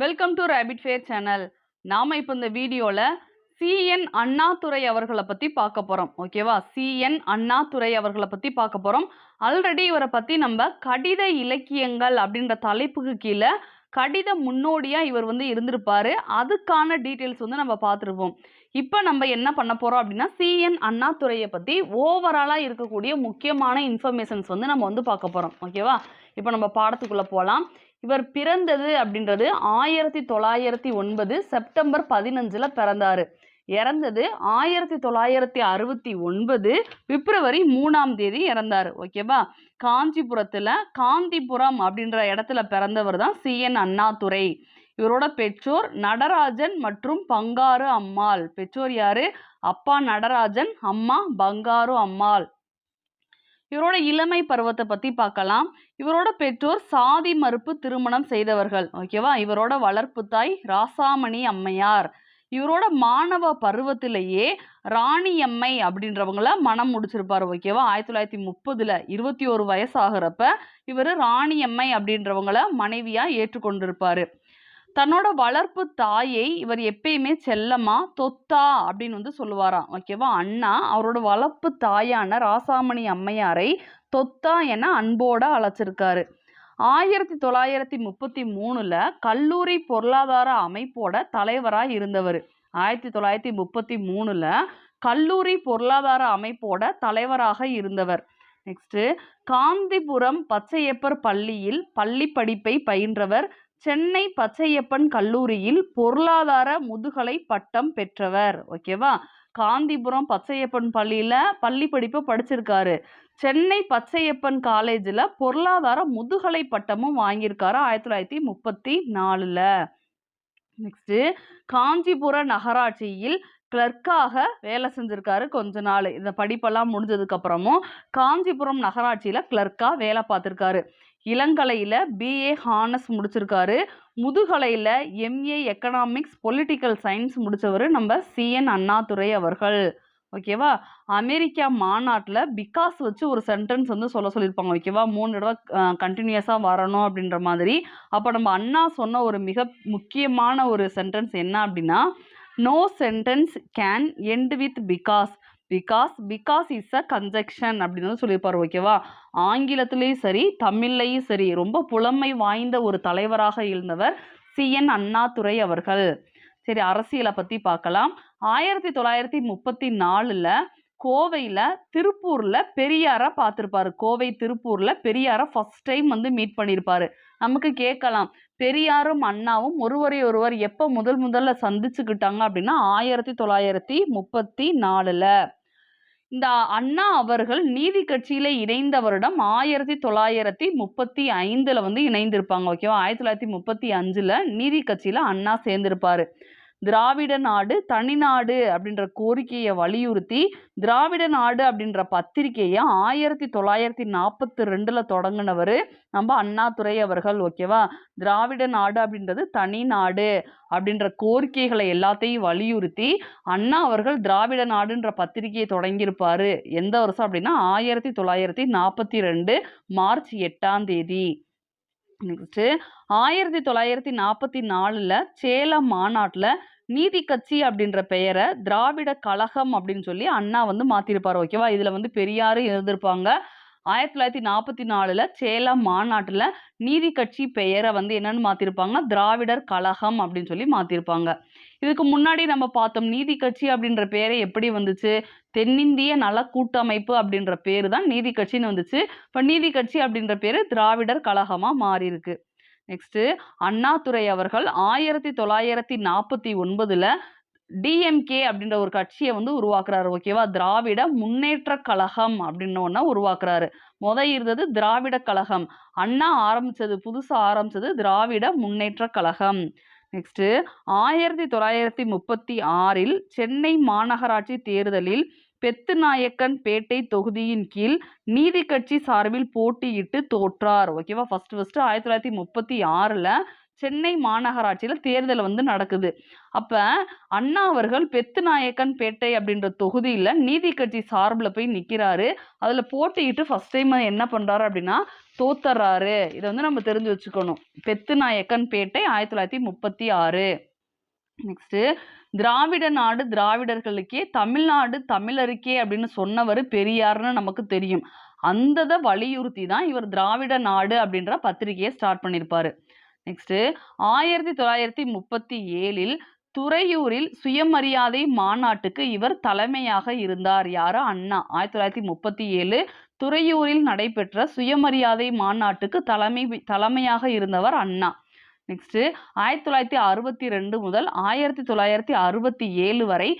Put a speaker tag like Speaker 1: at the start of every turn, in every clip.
Speaker 1: Welcome to rapid fire channel. நாம இப்போ இந்த வீடியோல சிஎன் அண்ணாதுரை அவர்களை பத்தி பார்க்க போறோம். ஓகேவா? சிஎன் அண்ணாதுரை அவர்களை பத்தி பார்க்க போறோம். ஆல்ரெடி இவரை பத்தி நம்ம கடித இலக்கியங்கள் அப்படின்ற தலைப்புக்கு கீழே கடித முன்னோடியா இவர் இருந்திருப்பாரு. அதுக்கான டீட்டெயில்ஸ் நம்ம பார்த்துருப்போம். இப்போ நம்ம என்ன பண்ண போறோம் அப்படின்னா, சிஎன் அண்ணாதுரையை பத்தி ஓவராலா இருக்கக்கூடிய முக்கியமான இன்ஃபர்மேஷன்ஸ் நம்ம பார்க்க போறோம். ஓகேவா? இப்போ நம்ம பாடத்துக்குள்ள போகலாம். இவர் பிறந்தது அப்படின்றது 1909 செப்டம்பர் 15 பிறந்தாரு. இறந்தது 1969 பிப்ரவரி 3 இறந்தாரு. ஓகேவா? காஞ்சிபுரத்துல காந்திபுரம் அப்படின்ற இடத்துல பிறந்தவர் தான் சிஎன் அண்ணாதுரை. இவரோட பெற்றோர் நடராஜன் மற்றும் பங்காரு அம்மாள். பெற்றோர் யாரு? அப்பா நடராஜன், அம்மா பங்காரு அம்மாள். இவரோட இளமை பருவத்தை பத்தி பார்க்கலாம். இவரோட பெற்றோர் சாதி மறுப்பு திருமணம் செய்தவர்கள். ஓகேவா? இவரோட வளர்ப்பு தாய் ராசாமணி அம்மையார். இவரோட மாணவ பருவத்திலேயே ராணியம்மை அப்படின்றவங்கள மனம் முடிச்சிருப்பாரு. ஓகேவா? 1930 21 வயசு ஆகிறப்ப இவர் ராணியம்மை அப்படின்றவங்கள மனைவியா ஏற்றுக்கொண்டிருப்பாரு. தன்னோட வளர்ப்பு தாயை இவர் எப்பயுமே செல்லமா தொத்தா அப்படின்னு சொல்லுவாராம். ஓகேவா? அண்ணா அவரோட வளர்ப்பு தாயான ராசாமணி அம்மையாரை தொத்தா என அன்போட அழைச்சிருக்காரு. 1933 கல்லூரி பொருளாதார அமைப்போட தலைவராக இருந்தவர். 1933 கல்லூரி பொருளாதார அமைப்போட தலைவராக இருந்தவர். நெக்ஸ்ட், காந்திபுரம் பச்சையப்பர் பள்ளியில் பள்ளி படிப்பை பயின்றவர். சென்னை பச்சையப்பன் கல்லூரியில் பொருளாதார முதுகலை பட்டம் பெற்றவர். ஓகேவா? காந்திபுரம் பச்சையப்பன் பள்ளியில பள்ளி படிப்பை படிச்சிருக்காரு. சென்னை பச்சையப்பன் காலேஜில் பொருளாதார முதுகலை பட்டமும் வாங்கியிருக்காரு 1934. நெக்ஸ்ட், காஞ்சிபுர நகராட்சியில் கிளர்க்காக வேலை செஞ்சிருக்காரு கொஞ்ச நாள். இந்த படிப்பெல்லாம் முடிஞ்சதுக்கு அப்புறமும் காஞ்சிபுரம் நகராட்சியில கிளர்க்கா வேலை பார்த்திருக்காரு. இளங்கலையில பிஏ ஹானர்ஸ் முடிச்சிருக்காரு. முதுகலையில எம்ஏ எக்கனாமிக்ஸ் பொலிட்டிக்கல் சயின்ஸ் முடிச்சவர் நம்ம சிஎன் அண்ணாதுரை அவர்கள். ஓகேவா? அமெரிக்கா மாநாட்டில் பிகாஸ் வச்சு ஒரு சென்டென்ஸ் சொல்லியிருப்பாங்க. ஓகேவா? 3 தடவை கண்டினியூஸாக வரணும் அப்படின்ற மாதிரி. அப்போ நம்ம அண்ணா சொன்ன ஒரு மிக முக்கியமான ஒரு சென்டென்ஸ் என்ன அப்படின்னா, no sentence can end with because because is a conjunction அப்படின்னு சொல்லியிருப்பார். ஓகேவா? ஆங்கிலத்திலையும் சரி தமிழ்லையும் சரி ரொம்ப புலமை வாய்ந்த ஒரு தலைவராக இருந்தவர் சிஎன் அண்ணாதுரை அவர்கள். சரி, அரசியலை பற்றி பார்க்கலாம். 1934 கோவையில் திருப்பூரில் பெரியாரை பார்த்துருப்பாரு. கோவை திருப்பூரில் பெரியாரை ஃபர்ஸ்ட் டைம் மீட் பண்ணியிருப்பாரு. நமக்கு கேட்கலாம், பெரியாரும் அண்ணாவும் ஒருவர் எப்போ முதல்ல சந்திச்சுக்கிட்டாங்க அப்படின்னா 1934. இந்த அண்ணா அவர்கள் நீதி கட்சியில இணைந்த வருடம் 1935 இணைந்திருப்பாங்க. ஓகேவா? 1935 நீதி கட்சியில அண்ணா சேர்ந்திருப்பாரு. திராவிட நாடு தனிநாடு அப்படின்ற கோரிக்கையை வலியுறுத்தி திராவிட நாடு அப்படின்ற பத்திரிகையை 1942 தொடங்கினவர் நம்ம அண்ணாதுரை அவர்கள். ஓகேவா? திராவிட நாடு அப்படின்றது தனி நாடு அப்படின்ற கோரிக்கைகளை எல்லாத்தையும் வலியுறுத்தி அண்ணா அவர்கள் திராவிட நாடுன்ற பத்திரிகையை தொடங்கியிருப்பாரு. எந்த வருஷம் அப்படின்னா 1942 மார்ச் 8. நெக்ஸ்ட், 1944 சேலம் மாநாட்டில் நீதி கட்சி அப்படின்ற பெயரை திராவிட கழகம் அப்படின்னு சொல்லி அண்ணா மாத்திருப்பாரு. ஓகேவா? இதுல பெரியாரு இருந்திருப்பாங்க. 1944 சேலம் மாநாட்டில் நீதி கட்சி பெயரை என்னன்னு மாத்திருப்பாங்க, திராவிடர் கழகம் அப்படின்னு சொல்லி மாத்திருப்பாங்க. இதுக்கு முன்னாடி நம்ம பார்த்தோம், நீதி கட்சி அப்படின்ற பேரை எப்படி வந்துச்சு? தென்னிந்திய நல கூட்டமைப்பு அப்படின்ற பேரு தான் நீதி கட்சின்னு வந்துச்சு. இப்போ நீதி கட்சி அப்படின்ற பேரு திராவிடர் கழகமா மாறி இருக்கு. நெக்ஸ்ட், அண்ணாதுரை அவர்கள் 1949 டிஎம்கே அப்படின்ற ஒரு கட்சியை உருவாக்குறாரு. ஓகேவா? திராவிட முன்னேற்ற கழகம் அப்படின்னு ஒன்று உருவாக்குறாரு. இருந்தது திராவிட கழகம். அண்ணா புதுசா ஆரம்பிச்சது திராவிட முன்னேற்ற கழகம். நெக்ஸ்ட், 1936 சென்னை மாநகராட்சி தேர்தலில் பெத்துநாயக்கன் பேட்டை தொகுதியின் கீழ் நீதி கட்சி சார்பில் போட்டியிட்டு தோற்றார். ஓகேவா? ஃபர்ஸ்ட் 1936 சென்னை மாநகராட்சியில் தேர்தல் வந்து நடக்குது. அப்போ அண்ணா அவர்கள் பெத்துநாயக்கன் பேட்டை அப்படின்ற தொகுதியில் நீதி கட்சி சார்பில் போய் நிற்கிறாரு. அதில் போட்டியிட்டு ஃபர்ஸ்ட் டைம் என்ன பண்ணுறாரு அப்படின்னா தோத்துறாரு. இதை வந்து நம்ம தெரிஞ்சு வச்சுக்கணும். பெத்துநாயக்கன் பேட்டை 1936. நெக்ஸ்ட்டு திராவிட நாடு திராவிடர்களுக்கே, தமிழ்நாடு தமிழருக்கே அப்படின்னு சொன்னவர் பெரியார்னு நமக்கு தெரியும். அந்த வலியுறுத்தி தான் இவர் திராவிட நாடு அப்படின்ற பத்திரிகையை ஸ்டார்ட் பண்ணியிருப்பாரு. நெக்ஸ்ட்டு 1937 துறையூரில் சுயமரியாதை மாநாட்டுக்கு இவர் தலைமையாக இருந்தார். யாரு? அண்ணா. 1937 துறையூரில் நடைபெற்ற சுயமரியாதை மாநாட்டுக்கு தலைமையாக இருந்தவர் அண்ணா. நெக்ஸ்ட்டு 1962 முதல் 1967 வரை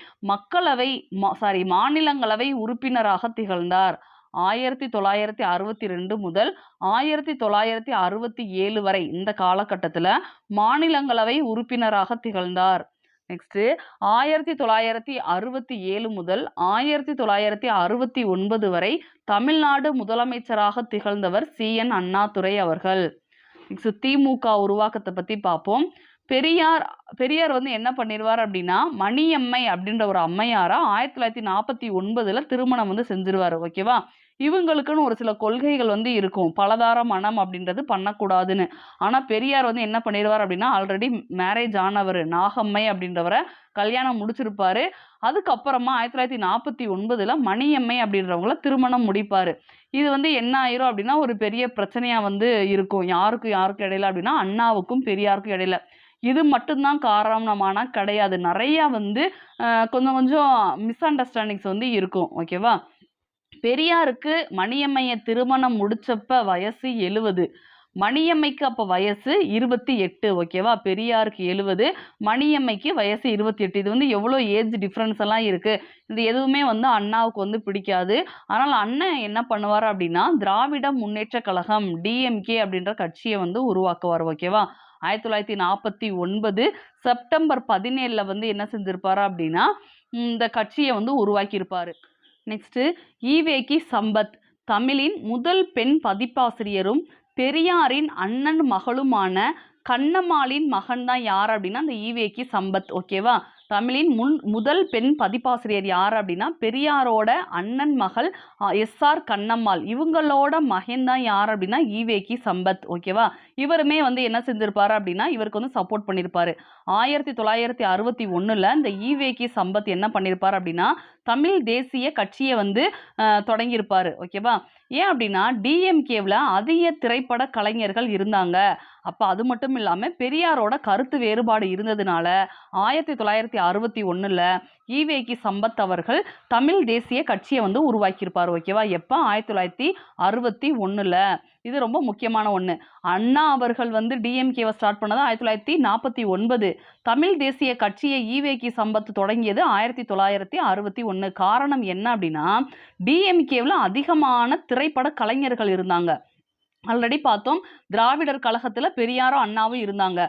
Speaker 1: மாநிலங்களவை உறுப்பினராக திகழ்ந்தார். 1962 முதல் 1967 வரை இந்த காலகட்டத்தில் மாநிலங்களவை உறுப்பினராக திகழ்ந்தார். நெக்ஸ்ட்டு 1967 முதல் 1969 வரை தமிழ்நாடு முதலமைச்சராக திகழ்ந்தவர் CN அண்ணாதுரை அவர்கள். நெக்ஸ்ட் திமுக உருவாக்கத்தை பற்றி பார்ப்போம். பெரியார் வந்து என்ன பண்ணிடுவார் அப்படின்னா மணியம்மை அப்படின்ற ஒரு அம்மையாரை 1949 திருமணம் வந்து செஞ்சிருவார். ஓகேவா? இவங்களுக்குன்னு ஒரு சில கொள்கைகள் வந்து இருக்கும். பலதார மனம் அப்படின்றது பண்ணக்கூடாதுன்னு. ஆனால் பெரியார் வந்து என்ன பண்ணிடுவார் அப்படின்னா ஆல்ரெடி மேரேஜ் ஆனவர் நாகம்மை அப்படின்றவரை கல்யாணம் முடிச்சிருப்பாரு. அதுக்கப்புறமா 1949 மணியம்மை அப்படின்றவங்கள திருமணம் முடிப்பார். இது வந்து என்ன ஆயிரும் அப்படின்னா ஒரு பெரிய பிரச்சனையாக வந்து இருக்கும். யாருக்கும் இடையில அப்படின்னா அண்ணாவுக்கும் பெரியாருக்கும் இடையில. இது மட்டும்தான் காரணமானா கிடையாது. நிறையா வந்து கொஞ்சம் மிஸ் அண்டர்ஸ்டாண்டிங்ஸ் வந்து இருக்கும். ஓகேவா? பெரியாருக்கு மணியம்மையை திருமணம் முடிச்சப்ப வயசு 70. மணியம்மைக்கு அப்போ வயசு 28. ஓகேவா? பெரியாருக்கு 70, மணியம்மைக்கு வயசு 28. இது வந்து எவ்வளோ ஏஜ் டிஃப்ரென்ஸ் எல்லாம் இருக்குது. இது எதுவுமே வந்து அண்ணாவுக்கு வந்து பிடிக்காது. ஆனால் அண்ணன் என்ன பண்ணுவார் அப்படின்னா திராவிட முன்னேற்ற கழகம் DMK அப்படின்ற கட்சியை வந்து உருவாக்குவார். ஓகேவா? 1949 செப்டம்பர் 17 வந்து என்ன செஞ்சிருப்பாரு அப்படின்னா இந்த கட்சியை வந்து உருவாக்கியிருப்பாரு. நெக்ஸ்ட்டு ஈவேகி சம்பத் தமிழின் முதல் பெண் பதிப்பாசிரியரும் பெரியாரின் அண்ணன் மகளுமான கண்ணம்மாளின் மகன் தான் யார் அப்படின்னா அந்த ஈவேகி சம்பத். ஓகேவா? தமிழின் முதல் பெண் பதிப்பாசிரியர் யார் அப்படின்னா பெரியாரோட அண்ணன் மகள் SR கண்ணம்மாள். இவங்களோட மகன் தான் யார் அப்படின்னா ஈவேகி சம்பத். ஓகேவா? இவருமே வந்து என்ன செஞ்சிருப்பாரு அப்படின்னா இவருக்கு வந்து சப்போர்ட் பண்ணியிருப்பாரு. 1961 இந்த ஈவேகி சம்பத் என்ன பண்ணியிருப்பார் அப்படின்னா தமிழ் தேசிய கட்சியை வந்து தொடங்கியிருப்பாரு. ஓகேவா? ஏன் அப்படின்னா DMKவில் அதிக திரைப்பட கலைஞர்கள் இருந்தாங்க. அப்போ அது மட்டும் இல்லாமல் பெரியாரோட கருத்து வேறுபாடு இருந்ததுனால 1961 ஈவேகி சம்பத் அவர்கள் தமிழ் தேசிய கட்சியை வந்து உருவாக்கியிருப்பார். ஓகேவா? எப்போ? 1961. இது ரொம்ப முக்கியமான ஒன்று. அண்ணா அவர்கள் வந்து DMKவை ஸ்டார்ட் பண்ணது 1949. தமிழ் தேசிய கட்சியை ஈவேகி சம்பத் தொடங்கியது 1961. காரணம் என்ன அப்படின்னா DMKவில் அதிகமான திரைப்பட கலைஞர்கள் இருந்தாங்க. ஆல்ரெடி பார்த்தோம் திராவிடர் கழகத்தில் பெரியாரும் அண்ணாவும் இருந்தாங்க.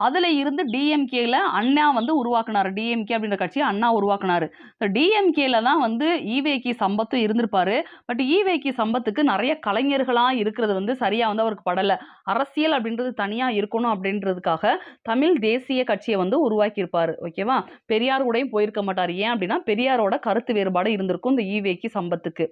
Speaker 1: அதில் இருந்து DMKவில் அண்ணா வந்து உருவாக்குனார். DMK அப்படின்ற கட்சியை அண்ணா உருவாக்குனார். DMKவில் தான் வந்து ஈவேகி சம்பத்தும் இருந்திருப்பாரு. பட் ஈவேகி சம்பத்துக்கு நிறைய கலைஞர்களாக இருக்கிறது வந்து சரியாக வந்து அவருக்கு படலை. அரசியல் அப்படின்றது தனியாக இருக்கணும் அப்படின்றதுக்காக தமிழ் தேசிய கட்சியை வந்து உருவாக்கியிருப்பார். ஓகேவா? பெரியார் கூடயும் போயிருக்க மாட்டார். ஏன் அப்படின்னா பெரியாரோட கருத்து வேறுபாடு இருந்திருக்கும் இந்த ஈவேகி சம்பத்துக்கு.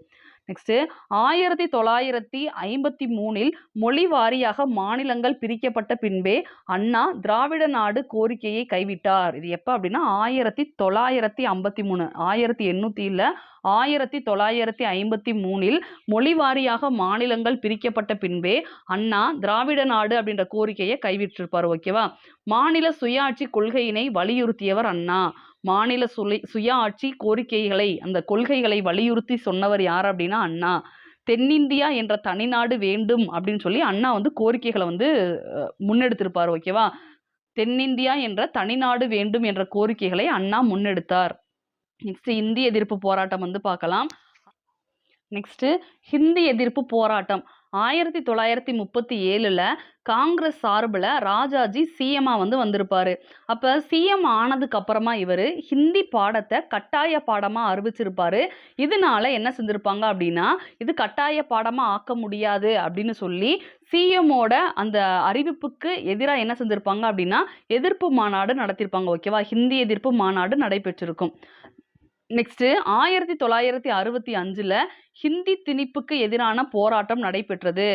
Speaker 1: நெக்ஸ்ட் 1953 மொழி வாரியாக மாநிலங்கள் பிரிக்கப்பட்ட பின்பே அண்ணா திராவிட நாடு கோரிக்கையை கைவிட்டார். இது எப்போ அப்படின்னா 1953. 1800 இல்ல 1953 மொழி வாரியாக மாநிலங்கள் பிரிக்கப்பட்ட பின்பே அண்ணா திராவிட நாடு அப்படின்ற கோரிக்கையை கைவிட்டிருப்பார். ஓகேவா? மாநில சுயாட்சி கொள்கையினை வலியுறுத்தியவர் அண்ணா. மாநில சுயாட்சி கோரிக்கைகளை அந்த கொள்கைகளை வலியுறுத்தி சொன்னவர் யார் அப்படின்னா அண்ணா. தென்னிந்தியா என்ற தனிநாடு வேண்டும் அப்படின்னு சொல்லி அண்ணா வந்து கோரிக்கைகளை வந்து முன்னெடுத்திருப்பார். ஓகேவா? தென்னிந்தியா என்ற தனிநாடு வேண்டும் என்ற கோரிக்கைகளை அண்ணா முன்னெடுத்தார். நெக்ஸ்ட் இந்திய எதிர்ப்பு போராட்டம் வந்து பார்க்கலாம். நெக்ஸ்ட் ஹிந்தி எதிர்ப்பு போராட்டம் 1937ல் காங்கிரஸ் சார்பில் ராஜாஜி சிஎம்மா வந்து வந்திருப்பாரு. அப்போ சிஎம் ஆனதுக்கு அப்புறமா இவர் ஹிந்தி பாடத்தை கட்டாய பாடமாக அறிவிச்சிருப்பாரு. இதனால என்ன செஞ்சிருப்பாங்க அப்படின்னா, இது கட்டாய பாடமாக ஆக்க முடியாது அப்படின்னு சொல்லி சிஎம்மோட அந்த அறிவிப்புக்கு எதிராக என்ன செஞ்சிருப்பாங்க அப்படின்னா, எதிர்ப்பு மாநாடு நடத்தியிருப்பாங்க. ஓகேவா, ஹிந்தி எதிர்ப்பு மாநாடு நடைபெற்றிருக்கும். நெக்ஸ்ட் 1965ல் ஹிந்தி திணிப்புக்கு எதிரான போராட்டம் நடைபெற்றது.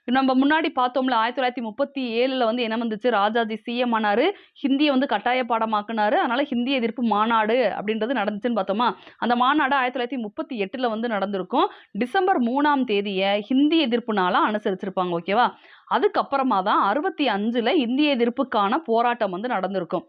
Speaker 1: நம்ம முன்னாடி பார்த்தோம்ல, 1937ல் வந்து என்ன வந்துச்சு, ராஜாஜி சிஎம் ஆனாரு, ஹிந்தியை வந்து கட்டாய பாடமாக்குனாரு. அதனால ஹிந்தி எதிர்ப்பு மாநாடு அப்படின்றது நடந்துச்சுன்னு பார்த்தோமா. அந்த மாநாடு 1938ல் வந்து நடந்திருக்கும். டிசம்பர் 3ஆம் தேதியை ஹிந்தி எதிர்ப்பு நாளாக அனுசரிச்சிருப்பாங்க. ஓகேவா, அதுக்கப்புறமா தான் 65ல் ஹிந்தி எதிர்ப்புக்கான போராட்டம் வந்து நடந்திருக்கும்.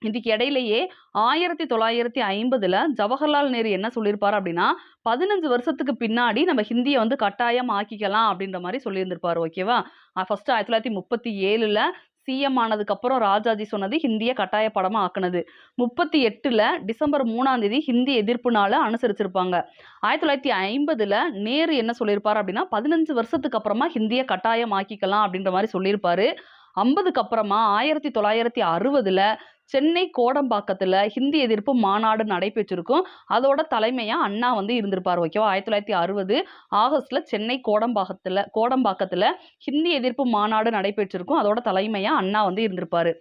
Speaker 1: இதுக்கு இடையிலேயே 1950ல் ஜவஹர்லால் நேரு என்ன சொல்லியிருப்பாரு அப்படின்னா, 15 வருஷத்துக்கு பின்னாடி நம்ம ஹிந்தியை வந்து கட்டாயம் ஆக்கிக்கலாம் அப்படின்ற மாதிரி சொல்லியிருந்திருப்பாரு. ஓகேவா, ஃபர்ஸ்ட் 1937ல் சிஎம் ஆனதுக்கப்புறம் ராஜாஜி சொன்னது ஹிந்தியை கட்டாய பாடமாக ஆக்குனது. 38ல் டிசம்பர் 3ஆம் தேதி ஹிந்தி எதிர்ப்பு நாளை அனுசரிச்சிருப்பாங்க. 1950ல் நேரு என்ன சொல்லியிருப்பாரு அப்படின்னா, 15 வருஷத்துக்கு அப்புறமா ஹிந்தியை கட்டாயம் ஆக்கிக்கலாம் அப்படின்ற மாதிரி சொல்லியிருப்பாரு. 50க்கு அப்புறமா 1960ல் சென்னை கோடம்பாக்கத்தில் ஹிந்தி எதிர்ப்பு மாநாடு நடைபெற்றிருக்கும். அதோட தலைமையாக அண்ணா வந்து இருந்திருப்பார். ஓகேவா, 1960 ஆகஸ்டில் சென்னை கோடம்பாக்கத்தில் ஹிந்தி எதிர்ப்பு மாநாடு நடைபெற்றிருக்கும். அதோட தலைமையாக அண்ணா வந்து இருந்திருப்பார்.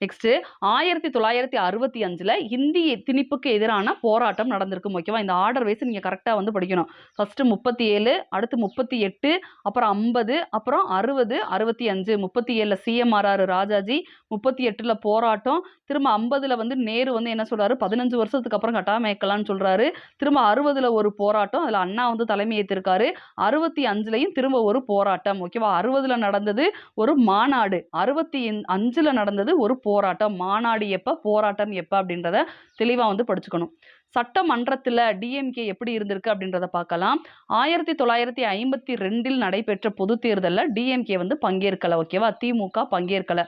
Speaker 1: நெக்ஸ்ட் 1965ல் ஹிந்தி திணிப்புக்கு எதிரான போராட்டம் நடந்திருக்கும். ஓகேவா, இந்த ஆர்டர் வைஸ் நீங்கள் கரெக்டாக வந்து படிக்கணும். ஃபர்ஸ்ட் 37, அடுத்து 38, அப்புறம் 50, அப்புறம் 60, 65. 37ல் சிஎம் ஆறாரு ராஜாஜி, 38ல் போராட்டம், திரும்ப 50ல் வந்து நேரு வந்து என்ன சொல்றாரு, 15 வருஷத்துக்கு அப்புறம் கட்டாயமாக்கலாம்னு சொல்றாரு. திரும்ப 60ல் ஒரு போராட்டம், அதில் அண்ணா வந்து தலைமை ஏற்றிருக்காரு. 65லையும் திரும்ப ஒரு போராட்டம். ஓகேவா, 60ல் நடந்தது ஒரு மாநாடு, 65ல் நடந்தது ஒரு போராட்டம். மாநாடு எப்போ, போராட்டம் எப்போ அப்படின்றத தெளிவாக வந்து படிச்சுக்கணும். சட்டமன்றத்தில் டிஎம்கே எப்படி இருந்திருக்கு அப்படின்றத பார்க்கலாம். 1952ல் நடைபெற்ற பொது தேர்தலில் டிஎம்கே வந்து பங்கேற்கலை. ஓகேவா, திமுக பங்கேற்கலை.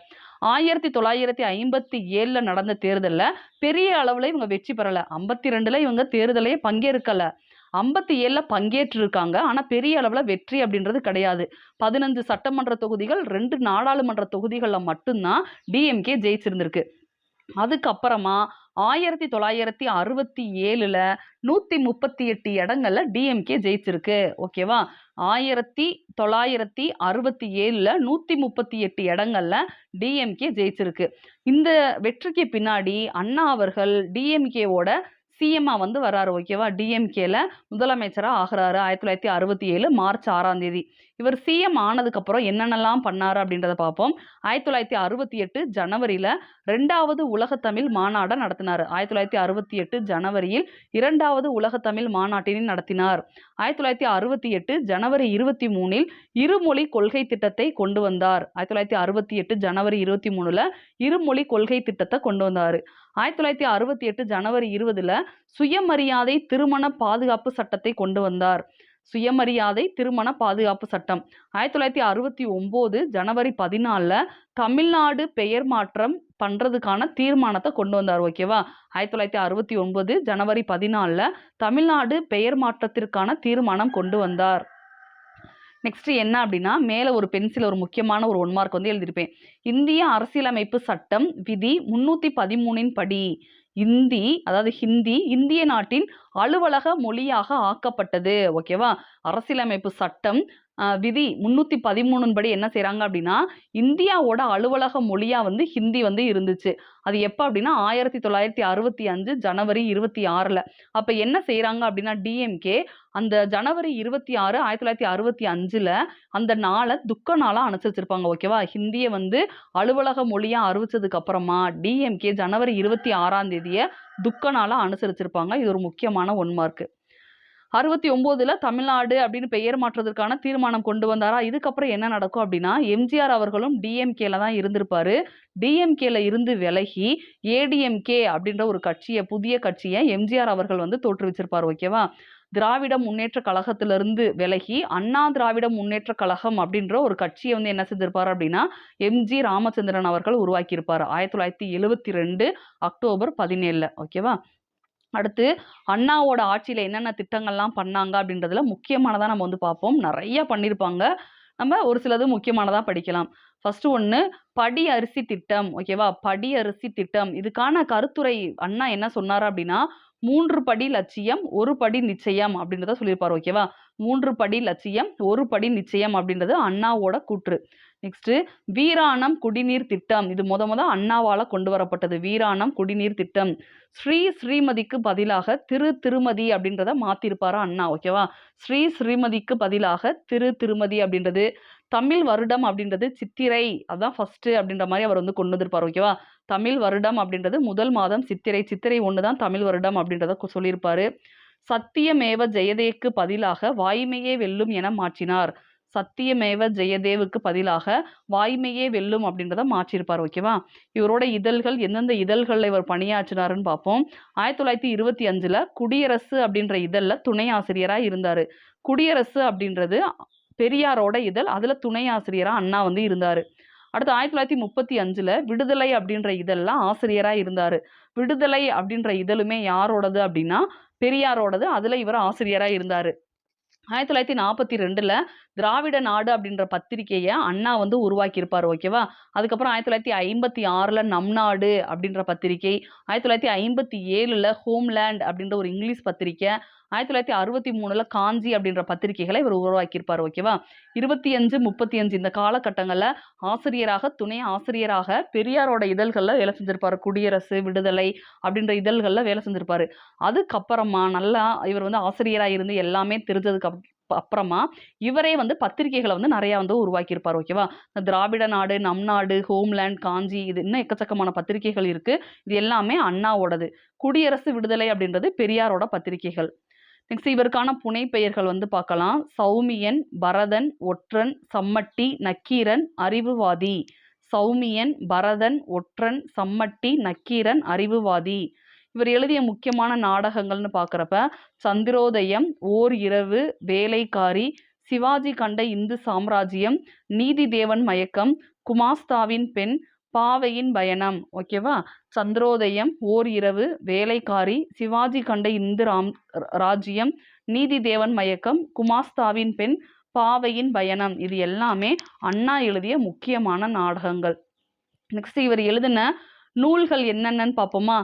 Speaker 1: 1957ல் நடந்த தேர்தலில் பெரிய அளவில் இவங்க வெற்றி பெறலை. 52ல் இவங்க தேர்தலையே பங்கேற்கலை. 57ல் பங்கேற்றிருக்காங்க, ஆனால் பெரிய அளவில் வெற்றி அப்படின்றது கிடையாது. 15 சட்டமன்ற தொகுதிகள், 2 நாடாளுமன்ற தொகுதிகளில் மட்டும்தான் டிஎம்கே ஜெயிச்சிருந்திருக்கு. அதுக்கப்புறமா 1967ல் 138 இடங்கள்ல டிஎம்கே ஜெயிச்சிருக்கு. ஓகேவா, 1967ல் 138 இடங்கள்ல டிஎம்கே ஜெயிச்சிருக்கு. இந்த வெற்றிக்கு பின்னாடி அண்ணா அவர்கள் டிஎம்கேவோட சிஎம்மா வந்து வர்றாரு. ஓகேவா, டிஎம்கேல முதலமைச்சராக ஆகிறாரு 1967 மார்ச் 6ஆம் தேதி. இவர் சிஎம் ஆனதுக்கப்புறம் என்னென்னலாம் பண்ணாரு அப்படின்றத பார்ப்போம். 1968 ஜனவரியில் 2வது உலகத்தமிழ் மாநாடை நடத்தினார். 1968 ஜனவரியில் 2வது உலகத்தமிழ் மாநாட்டினை நடத்தினார். 1968 ஜனவரி 23ல் இருமொழி கொள்கை திட்டத்தை கொண்டு வந்தார். 1968 ஜனவரி 23ல் இருமொழி கொள்கை திட்டத்தை கொண்டு வந்தார். 1968 ஜனவரி 20ல் சுயமரியாதை திருமண பாதுகாப்பு சட்டத்தை கொண்டு வந்தார். சுயமரியாதை திருமண பாதுகாப்பு சட்டம். 1969 ஜனவரி 14ல் தமிழ்நாடு பெயர் மாற்றம் பண்றதுக்கான தீர்மானத்தை கொண்டு வந்தார். ஓகேவா, 1969 ஜனவரி 14ல் தமிழ்நாடு பெயர் மாற்றத்திற்கான தீர்மானம் கொண்டு வந்தார். நெக்ஸ்ட் என்ன அப்படின்னா, மேலே ஒரு பென்சில் ஒரு முக்கியமான ஒரு 1 மார்க் வந்து எழுதியிருப்பேன். இந்திய அரசியலமைப்பு சட்டம் விதி 313 படி இந்தி, அதாவது ஹிந்தி இந்திய நாட்டின் அலுவலக மொழியாக ஆக்கப்பட்டது. ஓகேவா, அரசியலமைப்பு சட்டம் விதி 313 படி என்ன செய்கிறாங்க அப்படின்னா, இந்தியாவோட அலுவலக மொழியாக வந்து ஹிந்தி வந்து இருந்துச்சு. அது எப்போ அப்படின்னா 1965 ஜனவரி 26ல். அப்போ என்ன செய்கிறாங்க அப்படின்னா, டிஎம்கே அந்த ஜனவரி 26, 1965ல் அந்த நாளை துக்க நாளாக அனுசரிச்சிருப்பாங்க. ஓகேவா, ஹிந்தியை வந்து அலுவலக மொழியாக அறிவிச்சதுக்கு அப்புறமா டிஎம்கே ஜனவரி 26ஆம் தேதியை துக்க நாளாக அனுசரிச்சிருப்பாங்க. இது ஒரு முக்கியமான 1 மார்க். 69ல் தமிழ்நாடு அப்படின்னு பெயர் மாற்றுவதற்கான தீர்மானம் கொண்டு வந்தாரா. இதுக்கப்புறம் என்ன நடக்கும் அப்படின்னா, எம்ஜிஆர் அவர்களும் டிஎம்கேல தான் இருந்திருப்பாரு. டிஎம்கேல இருந்து விலகி ஏடிஎம்கே அப்படின்ற ஒரு கட்சியை, புதிய கட்சியை எம்ஜிஆர் அவர்கள் வந்து தோற்றுவிச்சிருப்பார். ஓகேவா, திராவிட முன்னேற்ற கழகத்திலிருந்து விலகி அண்ணா திராவிட முன்னேற்ற கழகம் அப்படின்ற ஒரு கட்சியை வந்து என்ன செஞ்சிருப்பார் அப்படின்னா, எம்ஜி ராமச்சந்திரன் அவர்கள் உருவாக்கியிருப்பார் 1972 அக்டோபர் 17. ஓகேவா, அடுத்து அண்ணாவோட ஆட்சியில் என்னென்ன திட்டங்கள்லாம் பண்ணாங்க அப்படின்றதுல முக்கியமானதாக நம்ம வந்து பார்ப்போம். நிறைய பண்ணியிருப்பாங்க. நம்ம ஒரு சிலது முக்கியமானதா படிக்கலாம். ஃபர்ஸ்ட் ஒண்ணு படி அரிசி திட்டம். ஓகேவா? படி அரிசி திட்டம். இதுக்கான கருத்துரை அண்ணா என்ன சொன்னாரு அப்படின்னா, 3 படி லட்சியம், 1 படி நிச்சயம் அப்படின்றத சொல்லியிருப்பாரு. ஓகேவா? 3 படி லட்சியம், 1 படி நிச்சயம் அப்படின்றது அண்ணாவோட கூற்று. நெக்ஸ்ட் வீராணம் குடிநீர் திட்டம். இது மொத அண்ணாவால கொண்டு வரப்பட்டது. வீராணம் குடிநீர் திட்டம். ஸ்ரீமதிக்கு பதிலாக திருமதி அப்படின்றத மாத்திருப்பாரு அண்ணா. ஓகேவா? ஸ்ரீமதிக்கு பதிலாக திருமதி அப்படின்றது. தமிழ் வருடம் அப்படின்றது சித்திரை, அதான் ஃபர்ஸ்ட் அப்படின்ற மாதிரி அவர் வந்து கொண்டு வந்திருப்பார். ஓகேவா? தமிழ் வருடம் அப்படின்றது முதல் மாதம் சித்திரை. சித்திரை 1 தான் தமிழ் வருடம் அப்படின்றத சொல்லியிருப்பாரு. சத்தியமேவ ஜெயதேக்கு பதிலாக வாய்மையே வெல்லும் என மாற்றினார். சத்தியமேவ ஜெயதேவுக்கு பதிலாக வாய்மையே வெல்லும் அப்படின்றத மாற்றியிருப்பார். ஓகேவா? இவரோட இதழ்கள் எந்தெந்த இதழ்களில் இவர் பணியாற்றினாருன்னு பார்ப்போம். 1925 குடியரசு அப்படின்ற இதழில் துணை ஆசிரியராக இருந்தார். குடியரசு அப்படின்றது பெரியாரோட இதழ், அதுல துணை ஆசிரியரா அண்ணா வந்து இருந்தாரு. அடுத்து 1935 விடுதலை அப்படின்ற இதழ்ல ஆசிரியரா இருந்தாரு. விடுதலை அப்படின்ற இதழுமே யாரோடது அப்படின்னா பெரியாரோடது. அதுல இவர் ஆசிரியரா இருந்தாரு. 1942 திராவிட நாடு அப்படின்ற பத்திரிகையை அண்ணா வந்து உருவாக்கியிருப்பார். ஓகேவா? அதுக்கப்புறம் 1956 நம் நாடு அப்படின்ற பத்திரிகை, 1957 ஹோம்லேண்ட் அப்படின்ற ஒரு இங்கிலீஷ் பத்திரிகை, 1963 காஞ்சி அப்படின்ற பத்திரிகைகளை இவர் உருவாக்கியிருப்பார். ஓகேவா? 25, 35 இந்த காலகட்டங்களில் ஆசிரியராக, துணை ஆசிரியராக பெரியாரோட இதழ்களில் வேலை செஞ்சிருப்பாரு. குடியரசு, விடுதலை அப்படின்ற இதழ்களில் வேலை செஞ்சிருப்பாரு. அதுக்கப்புறமா நல்லா இவர் வந்து ஆசிரியராக இருந்து எல்லாமே தெரிஞ்சதுக்கு அப்புறமா இவரே வந்து பத்திரிகைகளை வந்து நிறைய வந்து உருவாக்கியிருப்பார். ஓகேவா? திராவிட நாடு, நம் நாடு, ஹோம்லேண்ட், காஞ்சி, இது இன்னும் எக்கச்சக்கமான பத்திரிகைகள் இருக்கு. இது எல்லாமே அண்ணாவோடது. குடியரசு, விடுதலை அப்படின்றது பெரியாரோட பத்திரிகைகள். நெக்ஸ்ட் இவருக்கான புனை பெயர்கள் வந்து பார்க்கலாம். சௌமியன், பரதன், ஒற்றன், சம்மட்டி, நக்கீரன், அறிவுவாதி. சௌமியன், பரதன், ஒற்றன், சம்மட்டி, நக்கீரன், அறிவுவாதி. இவர் எழுதிய முக்கியமான நாடகங்கள்னு பார்க்குறப்ப சந்திரோதயம், ஓர் இரவு, வேலைக்காரி, சிவாஜி கண்ட இந்து சாம்ராஜ்யம், நீதி தேவன் மயக்கம், குமாஸ்தாவின் பெண், பாவையின் பயணம். ஓகேவா? சந்திரோதயம், ஓர் இரவு, வேலைக்காரி, சிவாஜி கண்ட இந்து ராஜ்யம், நீதி தேவன் மயக்கம், குமாஸ்தாவின் பெண், பாவையின் பயணம். இது எல்லாமே அண்ணா எழுதிய முக்கியமான நாடகங்கள். நெக்ஸ்ட் இவர் எழுதின நூல்கள் என்னென்னு பார்ப்போமா?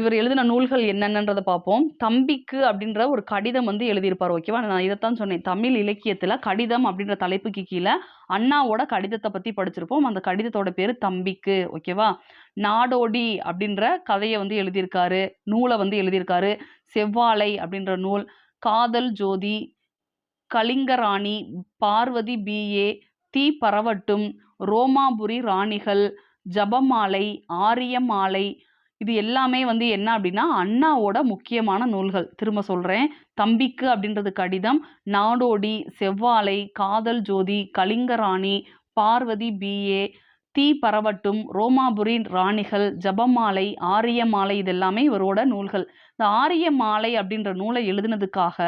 Speaker 1: இவர் எழுதின நூல்கள் என்னென்னன்றதை பார்ப்போம். தம்பிக்கு அப்படின்ற ஒரு கடிதம் வந்து எழுதியிருப்பார். ஓகேவா? நான் இதைத்தான் சொன்னேன். தமிழ் இலக்கியத்தில் கடிதம் அப்படின்ற தலைப்புக்கு கீழே அண்ணாவோட கடிதத்தை பற்றி படிச்சிருப்போம். அந்த கடிதத்தோட பேர் தம்பிக்கு. ஓகேவா? நாடோடி அப்படின்ற கதையை வந்து எழுதியிருக்காரு, நூலை வந்து எழுதியிருக்காரு. செவ்வாழை அப்படின்ற நூல், காதல் ஜோதி, கலிங்கராணி, பார்வதி BA, தீ பரவட்டும், ரோமாபுரி ராணிகள், ஜபமாலை, ஆரியமாலை, இது எல்லாமே வந்து என்ன அப்படின்னா அண்ணாவோட முக்கியமான நூல்கள். திரும்ப சொல்றேன். தம்பிக்கு அப்படின்றது கடிதம், நாடோடி, செவ்வாழை, காதல் ஜோதி, கலிங்கராணி, பார்வதி BA, தீ பரவட்டும், ரோமாபுரி ராணிகள், ஜபமாலை, ஆரியமாலை, இது எல்லாமே இவரோட நூல்கள். இந்த ஆரியமாலை அப்படின்ற நூலை எழுதினதுக்காக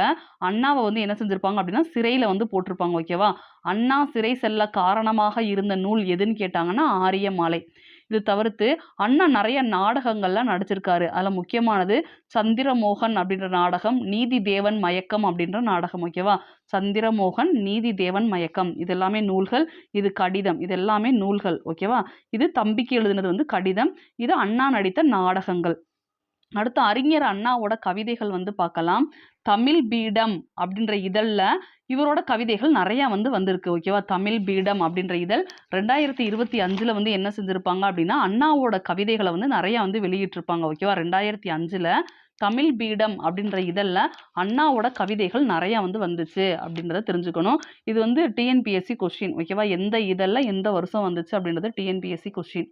Speaker 1: அண்ணாவை வந்து என்ன செஞ்சிருப்பாங்க அப்படின்னா சிறையில வந்து போட்டிருப்பாங்க. ஓகேவா? அண்ணா சிறை செல்ல காரணமாக இருந்த நூல் எதுன்னு கேட்டாங்கன்னா ஆரியமாலை. இது தவிர்த்து அண்ணா நிறைய நாடகங்கள்லாம் நடிச்சிருக்காரு. அதில் முக்கியமானது சந்திரமோகன் அப்படின்ற நாடகம், நீதி தேவன் மயக்கம் அப்படின்ற நாடகம். ஓகேவா? சந்திரமோகன், நீதி தேவன் மயக்கம், இது எல்லாமே நூல்கள். இது கடிதம், இது எல்லாமே நூல்கள். ஓகேவா? இது தம்பிக்கு எழுதினது வந்து கடிதம். இது அண்ணா நடித்த நாடகங்கள். அடுத்து அறிஞர் அண்ணாவோட கவிதைகள் வந்து பார்க்கலாம். தமிழ் பீடம் அப்படின்ற இதழில் இவரோட கவிதைகள் நிறையா வந்து வந்திருக்கு. ஓகேவா? தமிழ் பீடம் அப்படின்ற இதழ் 2025 வந்து என்ன செஞ்சுருப்பாங்க அப்படின்னா அண்ணாவோட கவிதைகளை வந்து நிறையா வந்து வெளியிட்டிருப்பாங்க. ஓகேவா? 2005 தமிழ் பீடம் அப்படின்ற இதழில் அண்ணாவோட கவிதைகள் நிறையா வந்து வந்துச்சு அப்படின்றத தெரிஞ்சுக்கணும். இது வந்து TNPSC கொஸ்டின். ஓகேவா? எந்த இதழில் எந்த வருஷம் வந்துச்சு அப்படின்றது TNPSC கொஸ்டின்.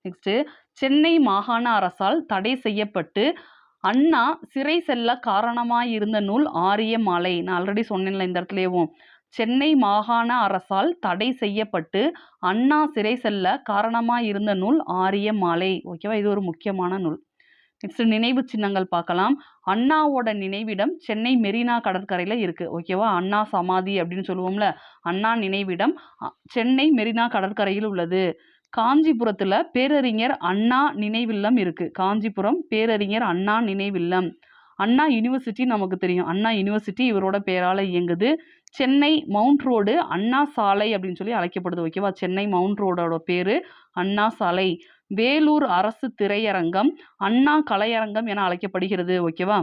Speaker 1: நெக்ஸ்ட்டு சென்னை மாகாண அரசால் தடை செய்யப்பட்டு அண்ணா சிறை செல்ல காரணமாயிருந்த நூல் ஆரியமாலை. நான் ஆல்ரெடி சொன்னேன்ல இந்த இடத்துலயும். சென்னை மாகாண அரசால் தடை செய்யப்பட்டு அண்ணா சிறை செல்ல காரணமாயிருந்த நூல் ஆரியமாலை. ஓகேவா? இது ஒரு முக்கியமான நூல். நெக்ஸ்ட் நினைவு சின்னங்கள் பார்க்கலாம். அண்ணாவோட நினைவிடம் சென்னை மெரினா கடற்கரையில் இருக்கு. ஓகேவா? அண்ணா சமாதி அப்படின்னு சொல்லுவோம்ல, அண்ணா நினைவிடம் சென்னை மெரினா கடற்கரையில் உள்ளது. காஞ்சிபுரத்தில் பேரறிஞர் அண்ணா நினைவில்லம் இருக்கு. காஞ்சிபுரம் பேரறிஞர் அண்ணா நினைவில்லம். அண்ணா யூனிவர்சிட்டி நமக்கு தெரியும். அண்ணா யூனிவர்சிட்டி இவரோட பேரால் இயங்குது. சென்னை மவுண்ட் ரோடு அண்ணா சாலை அப்படின்னு சொல்லி அழைக்கப்படுது. ஓகேவா, சென்னை மவுண்ட் ரோடோட பேரு அண்ணா சாலை. வேலூர் அரசு திரையரங்கம் அண்ணா கலையரங்கம் என அழைக்கப்படுகிறது. ஓகேவா,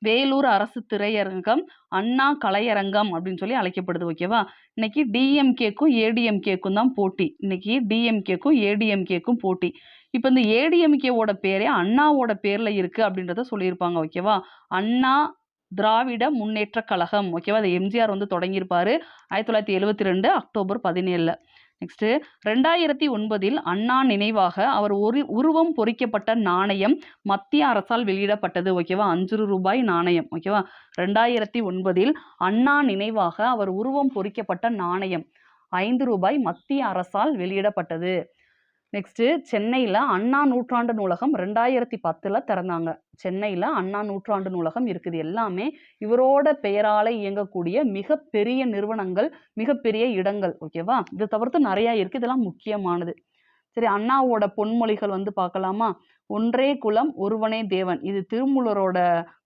Speaker 1: வேலூர் அரசு திரையரங்கம் அண்ணா கலையரங்கம் அப்படின்னு சொல்லி அழைக்கப்படுது. ஓகேவா, இன்னைக்கு டிஎம்கேக்கும் ஏடிஎம்கேக்கும் தான் போட்டி. இன்னைக்கு டிஎம்கேக்கும் ஏடிஎம்கேக்கும் போட்டி. இப்போ இந்த ஏடிஎம்கேவோட பேரே அண்ணாவோட பேர்ல இருக்கு அப்படின்றத சொல்லியிருப்பாங்க. ஓகேவா, அண்ணா திராவிட முன்னேற்ற கழகம். ஓகேவா, அதை எம்ஜிஆர் வந்து தொடங்கியிருப்பாரு 1972 அக்டோபர் 17. நெக்ஸ்ட் 2009 அண்ணா நினைவாக அவர் உருவம் பொறிக்கப்பட்ட நாணயம் மத்திய அரசால் வெளியிடப்பட்டது. ஓகேவா, 5 ரூபாய் நாணயம். ஓகேவா, 2009 அண்ணா நினைவாக அவர் உருவம் பொறிக்கப்பட்ட நாணயம் 5 ரூபாய் மத்திய அரசால் வெளியிடப்பட்டது. நெக்ஸ்ட் சென்னையில் அண்ணா நூற்றாண்டு நூலகம் 2010 திறந்தாங்க. சென்னையில் அண்ணா நூற்றாண்டு நூலகம் இருக்குது. எல்லாமே இவரோட பெயரால் இயங்கக்கூடிய மிகப்பெரிய நிறுவனங்கள், மிகப்பெரிய இடங்கள். ஓகேவா, இது தவிர்த்து நிறையா இருக்குது, இதெல்லாம் முக்கியமானது. சரி, அண்ணாவோட பொன்மொழிகள் வந்து பார்க்கலாமா? ஒன்றே குலம் ஒருவனே தேவன், இது திருமூலரோட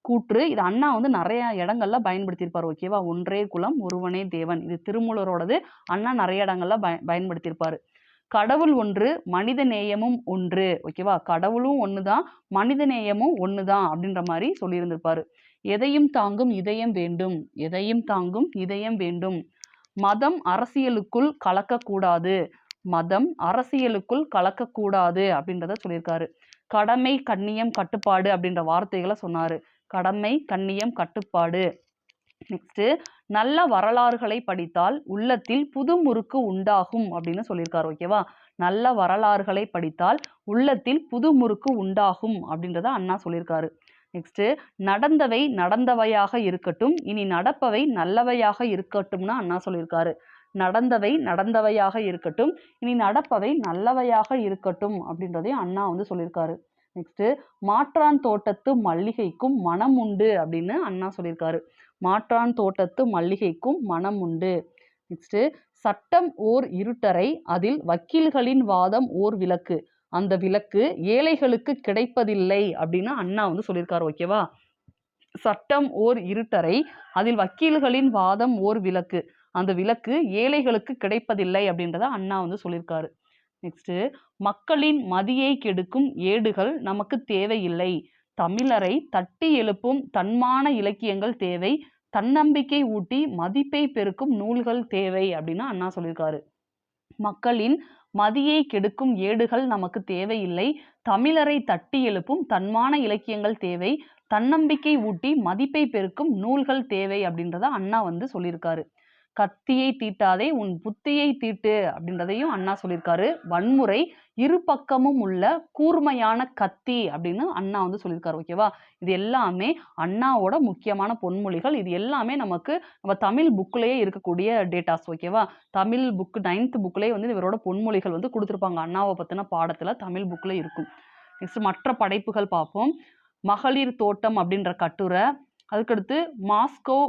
Speaker 1: கூற்று. இது அண்ணா வந்து நிறைய இடங்கள்ல பயன்படுத்தியிருப்பார். ஓகேவா, ஒன்றே குலம் ஒருவனே தேவன், இது திருமூலரோடது. அண்ணா நிறைய இடங்கள்ல பயன்படுத்தியிருப்பாரு. கடவுள் ஒன்று மனித நேயமும் ஒன்று. ஓகேவா, கடவுளும் ஒண்ணுதான் மனித நேயமும் ஒண்ணுதான் அப்படின்ற மாதிரி சொல்லியிருந்திருப்பாரு. எதையும் தாங்கும் இதயம் வேண்டும், எதையும் தாங்கும் இதயம் வேண்டும். மதம் அரசியலுக்குள் கலக்கக்கூடாது, மதம் அரசியலுக்குள் கலக்கக்கூடாது அப்படின்றத சொல்லியிருக்காரு. கடமை கண்ணியம் கட்டுப்பாடு அப்படின்ற வார்த்தைகளை சொன்னாரு. கடமை கண்ணியம் கட்டுப்பாடு. நெக்ஸ்ட் நல்ல வரலாறுகளை படித்தால் உள்ளத்தில் புது முறுக்கு உண்டாகும் அப்படின்னு சொல்லியிருக்காரு. ஓகேவா, நல்ல வரலாறுகளை படித்தால் உள்ளத்தில் புது முறுக்கு உண்டாகும் அப்படின்றத அண்ணா சொல்லியிருக்காரு. நெக்ஸ்ட் நடந்தவை நடந்தவையாக இருக்கட்டும், இனி நடப்பவை நல்லவையாக இருக்கட்டும்னு அண்ணா சொல்லியிருக்காரு. நடந்தவை நடந்தவையாக இருக்கட்டும், இனி நடப்பவை நல்லவையாக இருக்கட்டும் அப்படின்றதையும் அண்ணா வந்து சொல்லியிருக்காரு. நெக்ஸ்ட் மாற்றான் தோட்டத்து மல்லிகைக்கும் மனம் உண்டு அப்படின்னு அண்ணா சொல்லியிருக்காரு. மாற்றான் தோட்டத்து மல்லிகைக்கும் மனம் உண்டு. நெக்ஸ்ட் சட்டம் ஓர் இருட்டறை, அதில் வக்கீல்களின் வாதம் ஓர் விளக்கு, அந்த விளக்கு ஏழைகளுக்கு கிடைப்பதில்லை அப்படின்னு அண்ணா வந்து சொல்லியிருக்காரு. ஓகேவா, சட்டம் ஓர் இருட்டறை, அதில் வக்கீல்களின் வாதம் ஓர் விளக்கு, அந்த விளக்கு ஏழைகளுக்கு கிடைப்பதில்லை அப்படின்றத அண்ணா வந்து சொல்லியிருக்காரு. நெக்ஸ்ட் மக்களின் மதியை கெடுக்கும் ஏடுகள் நமக்கு தேவையில்லை, தமிழரை தட்டி எழுப்பும் தன்மான இலக்கியங்கள் தேவை, தன்னம்பிக்கை ஊட்டி மதிப்பை பெருக்கும் நூல்கள் தேவை அப்படின்னு அண்ணா சொல்லியிருக்காரு. மக்களின் மதியை கெடுக்கும் ஏடுகள் நமக்கு தேவையில்லை, தமிழரை தட்டி எழுப்பும் தன்மான இலக்கியங்கள் தேவை, தன்னம்பிக்கை ஊட்டி மதிப்பை பெருக்கும் நூல்கள் தேவை அப்படின்றத அண்ணா வந்து சொல்லியிருக்காரு. கத்தியை தீட்டாதே உன் புத்தியை தீட்டு அப்படின்றதையும் அண்ணா சொல்லியிருக்காரு. வன்முறை இரு பக்கமும் உள்ள கூர்மையான கத்தி அப்படின்னு அண்ணா வந்து சொல்லியிருக்காரு. ஓகேவா, இது எல்லாமே அண்ணாவோட முக்கியமான பொன்மொழிகள். இது எல்லாமே நமக்கு நம்ம தமிழ் புக்லேயே இருக்கக்கூடிய டேட்டாஸ். ஓகேவா, தமிழ் புக் 9th புக்லேயே வந்து இவரோட பொன்மொழிகள் வந்து கொடுத்துருப்பாங்க. அண்ணாவை பற்றின பாடத்தில் தமிழ் புக்கில் இருக்கும். நெக்ஸ்ட் மற்ற படைப்புகள் பார்ப்போம். மகளிர் தோட்டம் அப்படின்ற கட்டுரை, அதுக்கடுத்து மாஸ்கோ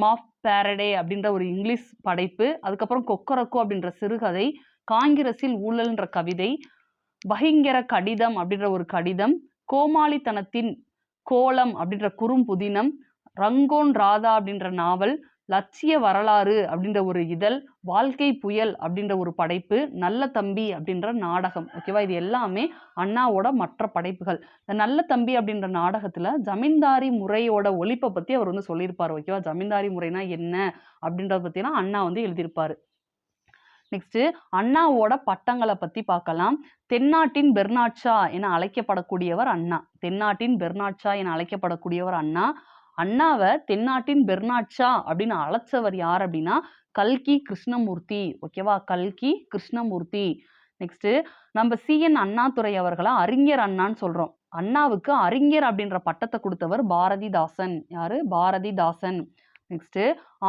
Speaker 1: மாஃப் பேரடே அப்படின்ற ஒரு இங்கிலீஷ் படைப்பு, அதுக்கப்புறம் கொக்கரக்கோ அப்படின்ற சிறுகதை, காங்கிரஸில் ஊழல்ன்ற கவிதை, பகிங்கர கடிதம் அப்படின்ற ஒரு கடிதம், கோமாளித்தனத்தின் கோலம் அப்படின்ற குறும்புதினம், ரங்கோன் ராதா அப்படின்ற நாவல், லட்சிய வரலாறு அப்படின்ற ஒரு இதழ், வாழ்க்கை புயல் அப்படின்ற ஒரு படைப்பு, நல்ல தம்பி அப்படின்ற நாடகம். ஓகேவா, இது எல்லாமே அண்ணாவோட மற்ற படைப்புகள். இந்த நல்ல தம்பி அப்படின்ற நாடகத்துல ஜமீன்தாரி முறையோட ஒழிப்பை பத்தி அவர் வந்து சொல்லியிருப்பார். ஓகேவா, ஜமீன்தாரி முறைனா என்ன அப்படின்றத பத்திலாம் அண்ணா வந்து எழுதியிருப்பாரு. நெக்ஸ்ட் அண்ணாவோட பட்டங்களை பத்தி பார்க்கலாம். தென்னாட்டின் பெர்னாட் ஷா என அழைக்கப்படக்கூடியவர் அண்ணா. தென்னாட்டின் பெர்னாட் ஷா என அழைக்கப்படக்கூடியவர் அண்ணா. அண்ணாவை தென்னாட்டின் பெர்னாட் ஷா அப்படின்னு அழைச்சவர் யார் அப்படின்னா கல்கி கிருஷ்ணமூர்த்தி. ஓகேவா, கல்கி கிருஷ்ணமூர்த்தி. நெக்ஸ்ட் நம்ம CN அண்ணாதுரை அவர்களை அறிஞர் அண்ணான்னு சொல்றோம். அண்ணாவுக்கு அறிஞர் அப்படின்ற பட்டத்தை கொடுத்தவர் பாரதிதாசன். யாரு? பாரதிதாசன். நெக்ஸ்ட்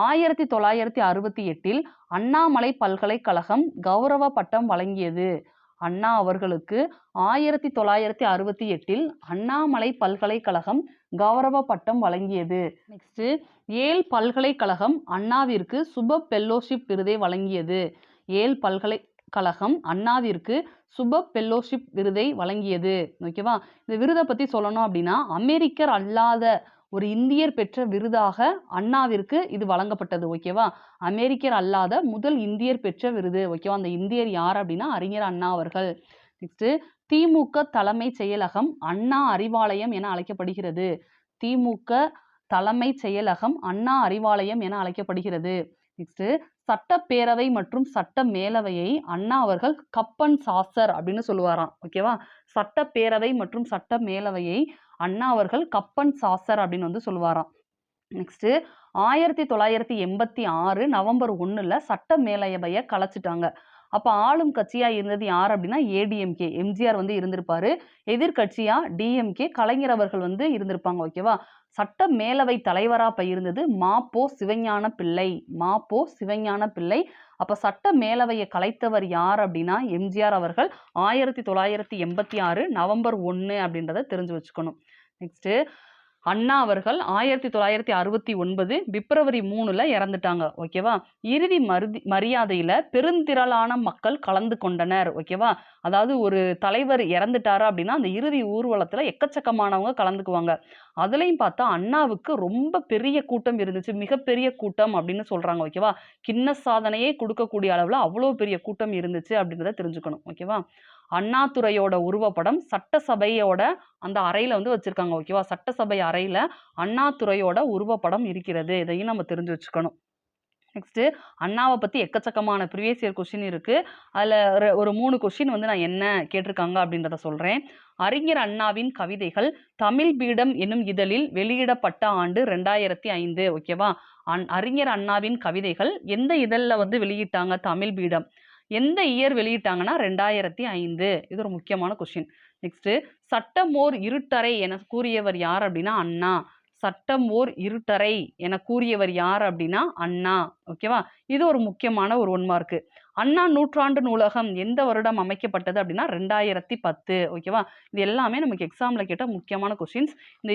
Speaker 1: 1968 அண்ணாமலை பல்கலைக்கழகம் கௌரவ பட்டம் வழங்கியது. அண்ணா அவர்களுக்கு 1968 அண்ணாமலை பல்கலைக்கழகம் கௌரவ பட்டம் வழங்கியது. நெக்ஸ்ட் ஏல் பல்கலைக்கழகம் அண்ணாவிற்கு சுப பெல்லோஷிப் விருதை வழங்கியது. ஏல் பல்கலைக்கழகம் அண்ணாவிற்கு சுப பெல்லோஷிப் விருதை வழங்கியது. ஓகேவா, இந்த விருதை பத்தி சொல்லணும் அப்படின்னா அமெரிக்கர் அல்லாத ஒரு இந்தியர் பெற்ற விருதாக அண்ணாவிற்கு இது வழங்கப்பட்டது. ஓகேவா? அமெரிக்கர் அல்லாத முதல் இந்தியர் பெற்ற விருது. ஓகேவா? அந்த இந்தியர் யார் அப்படின்னா அறிஞர் அண்ணா அவர்கள். நெக்ஸ்ட், திமுக தலைமை செயலகம் அண்ணா அறிவாலயம் என அழைக்கப்படுகிறது. திமுக தலைமை செயலகம் அண்ணா அறிவாலயம் என அழைக்கப்படுகிறது. நெக்ஸ்ட், சட்டப்பேரவை மற்றும் சட்ட மேலவையை அண்ணா அவர்கள் கப்பன் சாசர் அப்படின்னு சொல்லுவாராம். ஓகேவா? சட்டப்பேரவை மற்றும் சட்ட மேலவையை அண்ணா அவர்கள் கப்பன் சாசர் அப்படின்னு வந்து சொல்லுவாராம். நெக்ஸ்ட், 1986 நவம்பர் 1 சட்ட மேலவையை கலைச்சிட்டாங்க. அப்ப ஆளும் கட்சியா இருந்தது யார் அப்படின்னா ஏடிஎம்கே. எம்ஜிஆர் வந்து இருந்திருப்பாரு. எதிர்கட்சியா டிஎம்கே கலைஞர் அவர்கள் வந்து இருந்திருப்பாங்க. ஓகேவா? சட்ட மேலவை தலைவரா இருந்தது மாப்போ சிவஞான பிள்ளை. மாப்போ சிவஞான பிள்ளை. அப்ப சட்ட மேலவையை கலைத்தவர் யார் அப்படின்னா எம்ஜிஆர் அவர்கள். 1986 நவம்பர் 1 அப்படின்றத தெரிஞ்சு வச்சுக்கணும். நெக்ஸ்ட், அண்ணா அவர்கள் 1969 பிப்ரவரி 3 இறந்துட்டாங்க. ஓகேவா? இறுதி மரியாதையில பெருந்திரளான மக்கள் கலந்து கொண்டனர். ஓகேவா? அதாவது ஒரு தலைவர் இறந்துட்டாரா அப்படின்னா அந்த இறுதி ஊர்வலத்துல எக்கச்சக்கமானவங்க கலந்துக்குவாங்க. அதுலயும் பார்த்தா அண்ணாவுக்கு ரொம்ப பெரிய கூட்டம் இருந்துச்சு. மிகப்பெரிய கூட்டம் அப்படின்னு சொல்றாங்க. ஓகேவா? கின்னஸ் சாதனையே கொடுக்கக்கூடிய அளவுல அவ்வளோ பெரிய கூட்டம் இருந்துச்சு அப்படின்றத தெரிஞ்சுக்கணும். ஓகேவா? அண்ணாதுரையோட உருவப்படம் சட்டசபையோட அந்த அறையில வந்து வச்சிருக்காங்க. ஓகேவா? சட்டசபை அறையில அண்ணாதுரையோட உருவப்படம் இருக்கிறது. இதையும் நம்ம தெரிஞ்சு வச்சுக்கணும். நெக்ஸ்ட், அண்ணாவை பத்தி எக்கச்சக்கமான ப்ரீவியஸ் இயர் கொஸ்டின் இருக்கு. அதுல ஒரு 3 கொஸ்டின் வந்து நான் என்ன கேட்டிருக்காங்க அப்படின்றத சொல்றேன். அறிஞர் அண்ணாவின் கவிதைகள் தமிழ் பீடம் என்னும் இதழில் வெளியிடப்பட்ட ஆண்டு 2005. ஓகேவா? அறிஞர் அண்ணாவின் கவிதைகள் எந்த இதழில் வந்து வெளியிட்டாங்க? தமிழ் பீடம். எந்த இயர் வெளியிட்டாங்கன்னா 2005. இது ஒரு முக்கியமான கொஸ்டின். நெக்ஸ்ட், சட்டம் ஓர் இருட்டறை என கூறியவர் யார் அப்படின்னா அண்ணா. சட்டம் ஓர் இருட்டறை என கூறியவர் யார் அப்படின்னா அண்ணா. ஓகேவா? இது ஒரு முக்கியமான ஒரு 1 மார்க். அண்ணா நூற்றாண்டு நூலகம் எந்த வருடம் அமைக்கப்பட்டது அப்படின்னா 2010. ஓகேவா? இது எல்லாமே நமக்கு எக்ஸாம்ல கேட்ட முக்கியமான கொஸ்டின்ஸ். இந்த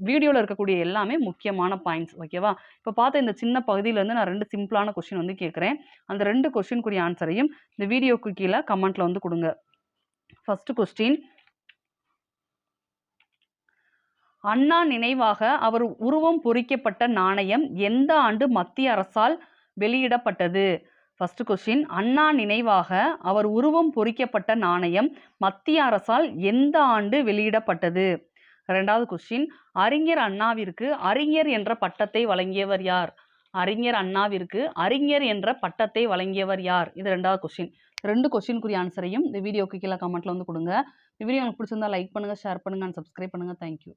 Speaker 1: வீடியோல இருக்கக்கூடிய எல்லாமே முக்கியமான பாயிண்ட்ஸ். ஓகேவா? இப்போ பார்த்த இந்த சின்ன பகுதியில இருந்து நான் 2 சிம்பிளான கொஸ்டின் வந்து கேட்குறேன். அந்த 2 கொஸ்டினுக்குரிய ஆன்சரையும் இந்த வீடியோக்கு கீழே கமெண்ட்ல வந்து கொடுங்க. ஃபர்ஸ்ட் கொஸ்டின், அண்ணா நினைவாக அவர் உருவம் பொறிக்கப்பட்ட நாணயம் எந்த ஆண்டு மத்திய அரசால் வெளியிடப்பட்டது? ஃபர்ஸ்ட் கொஸ்டின், அண்ணா நினைவாக அவர் உருவம் பொறிக்கப்பட்ட நாணயம் மத்திய அரசால் எந்த ஆண்டு வெளியிடப்பட்டது? 2வது கொஸ்டின், அறிஞர் அண்ணாவிற்கு அறிஞர் என்ற பட்டத்தை வழங்கியவர் யார்? அறிஞர் அண்ணாவிற்கு அறிஞர் என்ற பட்டத்தை வழங்கியவர் யார்? இது 2வது கொஸ்டின். 2 கொஸ்டினுக்குரிய ஆன்சரையும் இந்த வீடியோக்கு கீழே கமெண்ட்ல வந்து கொடுங்க. இந்த வீடியோ உங்களுக்கு பிடிச்சிருந்தா லைக் பண்ணுங்க, ஷேர் பண்ணுங்க அண்ட் சப்ஸ்கிரைப் பண்ணுங்க. தேங்க்யூ.